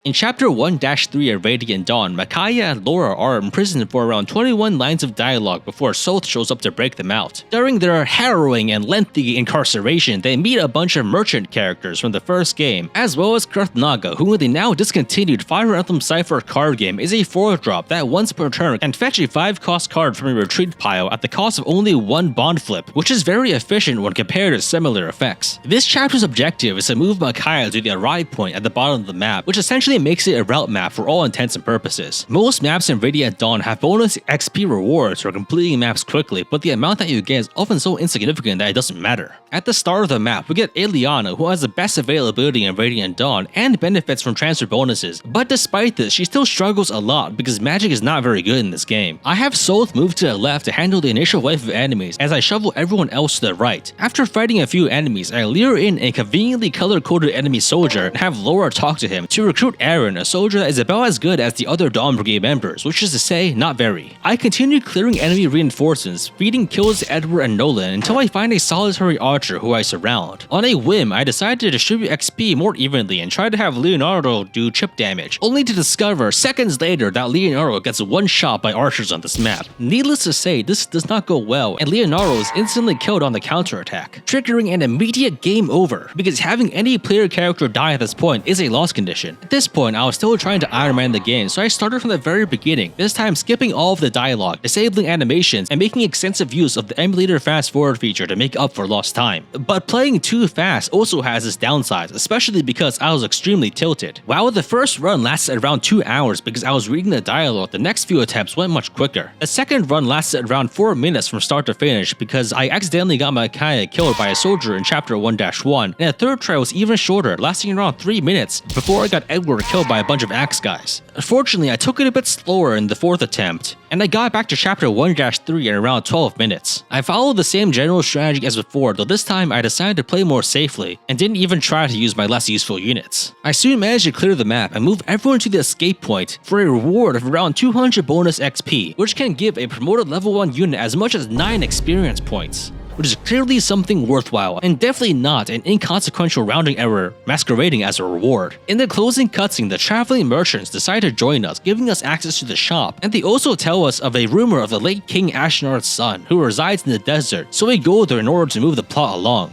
In Chapter 1-3 of Radiant Dawn, Micaiah and Laura are imprisoned for around 21 lines of dialogue before Soth shows up to break them out. During their harrowing and lengthy incarceration, they meet a bunch of merchant characters from the first game, as well as Kurthnaga, who in the now discontinued Fire Emblem Cypher card game is a 4-drop that once per turn can fetch a 5-cost card from a retreat pile at the cost of only 1 bond flip, which is very efficient when compared to similar effects. This chapter's objective is to move Micaiah to the arrive point at the bottom of the map, which essentially makes it a route map for all intents and purposes. Most maps in Radiant Dawn have bonus XP rewards for completing maps quickly, but the amount that you get is often so insignificant that it doesn't matter. At the start of the map, we get Ileana, who has the best availability in Radiant Dawn and benefits from transfer bonuses, but despite this, she still struggles a lot because magic is not very good in this game. I have Soth moved to the left to handle the initial wave of enemies as I shovel everyone else to the right. After fighting a few enemies, I lure in a conveniently color-coded enemy soldier and have Laura talk to him to recruit Aaron, a soldier that is about as good as the other Dawn Brigade members, which is to say, not very. I continue clearing enemy reinforcements, feeding kills to Edward and Nolan until I find a solitary archer who I surround. On a whim, I decide to distribute XP more evenly and try to have Leonardo do chip damage, only to discover seconds later that Leonardo gets one shot by archers on this map. Needless to say, this does not go well, and Leonardo is instantly killed on the counterattack, triggering an immediate game over, because having any player character die at this point is a loss condition. At this point, I was still trying to Iron Man the game, so I started from the very beginning, this time skipping all of the dialogue, disabling animations, and making extensive use of the emulator fast forward feature to make up for lost time. But playing too fast also has its downsides, especially because I was extremely tilted. While the first run lasted around 2 hours because I was reading the dialogue, the next few attempts went much quicker. The second run lasted around 4 minutes from start to finish because I accidentally got Micaiah killed by a soldier in Chapter 1-1, and the third try was even shorter, lasting around 3 minutes before I got Edward killed by a bunch of axe guys. Unfortunately, I took it a bit slower in the fourth attempt, and I got back to Chapter 1-3 in around 12 minutes. I followed the same general strategy as before, though this time I decided to play more safely, and didn't even try to use my less useful units. I soon managed to clear the map and move everyone to the escape point for a reward of around 200 bonus XP, which can give a promoted level 1 unit as much as 9 experience points, which is clearly something worthwhile and definitely not an inconsequential rounding error masquerading as a reward. In the closing cutscene, the traveling merchants decide to join us, giving us access to the shop, and they also tell us of a rumor of the late King Ashnard's son who resides in the desert, so we go there in order to move the plot along.